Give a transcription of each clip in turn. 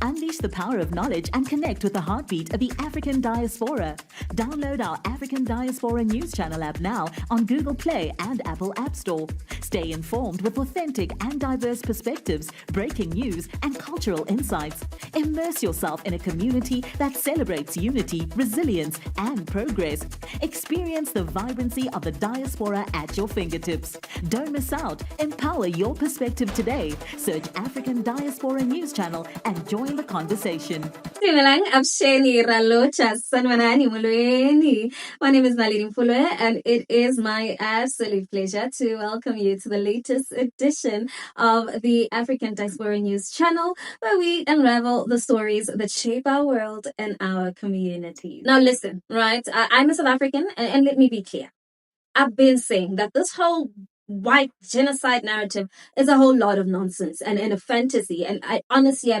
Unleash the power of knowledge and connect with the heartbeat of the African diaspora. Download our African Diaspora News Channel app now on Google Play and Apple App Store. Stay informed with authentic and diverse perspectives, breaking news, and cultural insights. Immerse yourself in a community that celebrates unity, resilience, and progress. Experience the vibrancy of the diaspora at your fingertips. Don't miss out. Empower your perspective today. Search African Diaspora News Channel and join the conversation. My name is Naledi Mfoloe, and it is my absolute pleasure to welcome you to the latest edition of the African Diaspora News Channel, where we unravel the stories that shape our world and our community. Now listen, right? I'm a South African, and let me be clear. I've been saying that this whole white genocide narrative is a whole lot of nonsense and a fantasy. And I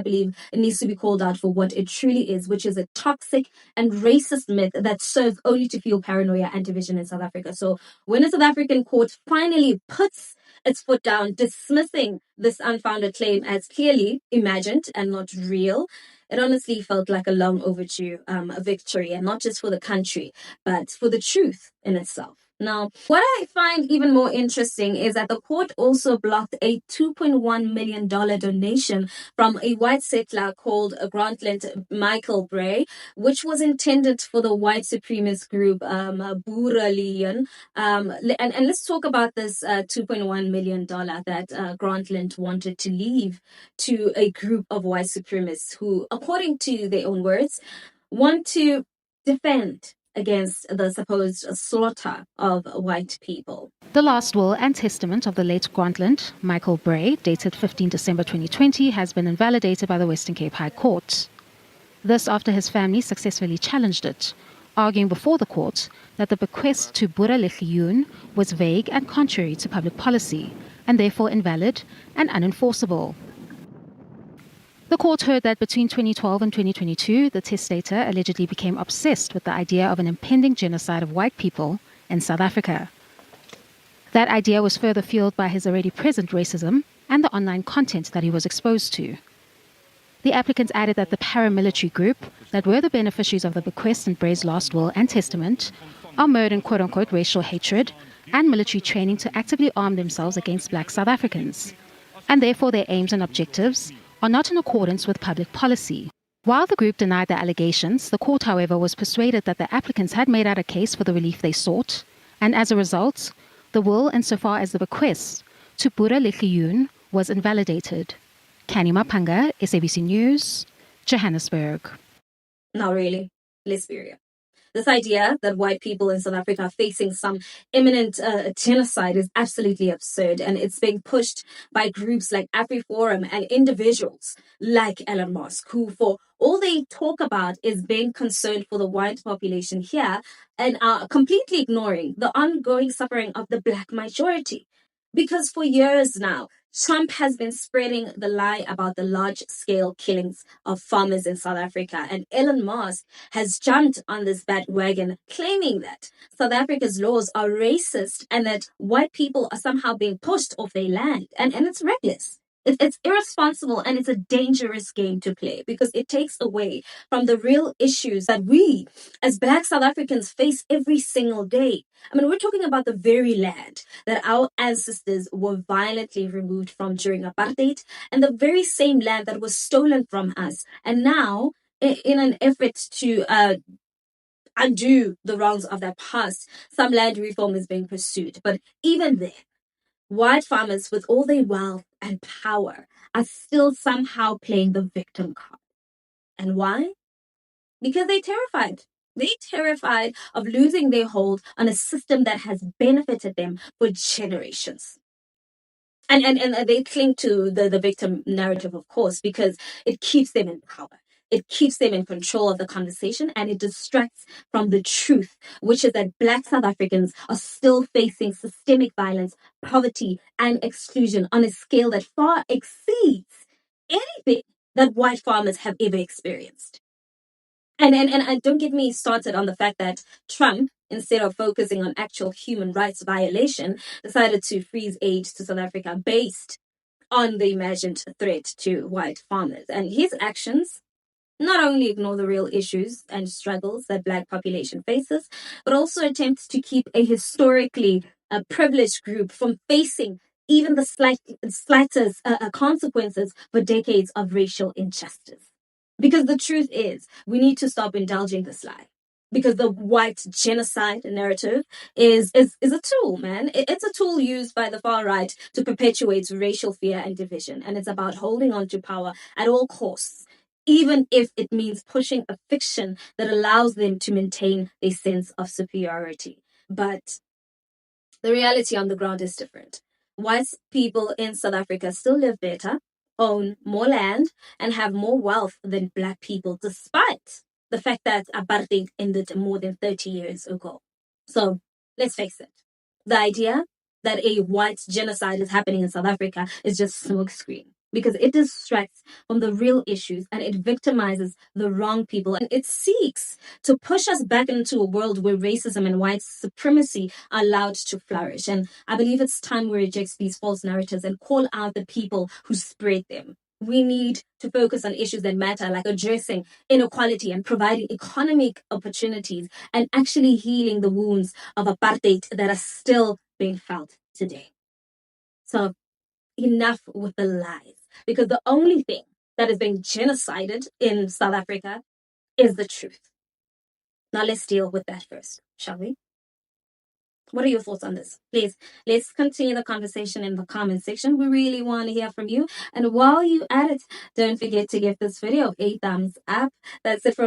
believe it needs to be called out for what it truly is, which is a toxic and racist myth that serves only to fuel paranoia and division in South Africa. So when a South African court finally puts its foot down, dismissing this unfounded claim as clearly imagined and not real, it honestly felt like a long overdue victory, and not just for the country, but for the truth in itself. Now, what I find even more interesting is that the court also blocked a $2.1 million donation from a white settler called Grantland Michael Bray, which was intended for the white supremacist group Boeralion. And let's talk about this $2.1 million that Grantland wanted to leave to a group of white supremacists who, according to their own words, want to defend against the supposed slaughter of white people. The last will and testament of the late Grantland, Michael Bray, dated 15 December 2020, has been invalidated by the Western Cape High Court. This after his family successfully challenged it, arguing before the court that the bequest to Boeralion was vague and contrary to public policy, and therefore invalid and unenforceable. The court heard that between 2012 and 2022, the testator allegedly became obsessed with the idea of an impending genocide of white people in South Africa. That idea was further fueled by his already present racism and the online content that he was exposed to. The applicants added that the paramilitary group that were the beneficiaries of the bequest in Bray's last will and testament are mired in quote-unquote racial hatred and military training to actively arm themselves against black South Africans, and therefore their aims and objectives are not in accordance with public policy. While the group denied the allegations, the court, however, was persuaded that the applicants had made out a case for the relief they sought, and as a result, the will, insofar as the bequest to Boeralion, was invalidated. Kani Mapanga, SABC News, Johannesburg. Now really, let's be real. This idea that white people in South Africa are facing some imminent genocide is absolutely absurd, and it's being pushed by groups like AfriForum and individuals like Elon Musk, who for all they talk about is being concerned for the white population here and are completely ignoring the ongoing suffering of the black majority. Because for years now, Trump has been spreading the lie about the large-scale killings of farmers in South Africa, and Elon Musk has jumped on this bandwagon, claiming that South Africa's laws are racist and that white people are somehow being pushed off their land, and it's reckless. It's irresponsible, and it's a dangerous game to play because it takes away from the real issues that we as Black South Africans face every single day. I mean, we're talking about the very land that our ancestors were violently removed from during apartheid, and the very same land that was stolen from us. And now, in an effort to undo the wrongs of that past, some land reform is being pursued. But even there, white farmers with all their wealth and power are still somehow playing the victim card. And why? Because they're terrified. They're terrified of losing their hold on a system that has benefited them for generations. And they cling to the victim narrative, of course, because it keeps them in power. It keeps them in control of the conversation, and it distracts from the truth, which is that Black South Africans are still facing systemic violence, poverty, and exclusion on a scale that far exceeds anything that white farmers have ever experienced. And don't get me started on the fact that Trump, instead of focusing on actual human rights violation, decided to freeze aid to South Africa based on the imagined threat to white farmers. And his actions not only ignore the real issues and struggles that Black population faces, but also attempts to keep a historically privileged group from facing even the slightest consequences for decades of racial injustice. Because the truth is, we need to stop indulging this lie. Because the white genocide narrative is a tool, man. It's a tool used by the far right to perpetuate racial fear and division. And it's about holding on to power at all costs, even if it means pushing a fiction that allows them to maintain a sense of superiority. But the reality on the ground is different. White people in South Africa still live better, own more land, and have more wealth than Black people, despite the fact that apartheid ended more than 30 years ago. So let's face it, the idea that a white genocide is happening in South Africa is just smokescreen, because it distracts from the real issues and it victimizes the wrong people, and it seeks to push us back into a world where racism and white supremacy are allowed to flourish. And I believe it's time we reject these false narratives and call out the people who spread them. We need to focus on issues that matter, like addressing inequality and providing economic opportunities and actually healing the wounds of apartheid that are still being felt today. So enough with the lies, because the only thing that is being genocided in South Africa is the truth. Now let's deal with that first, shall we? What are your thoughts on this? Please, let's continue the conversation in the comment section. We really want to hear from you. And while you at it, don't forget to give this video a thumbs up. That's it from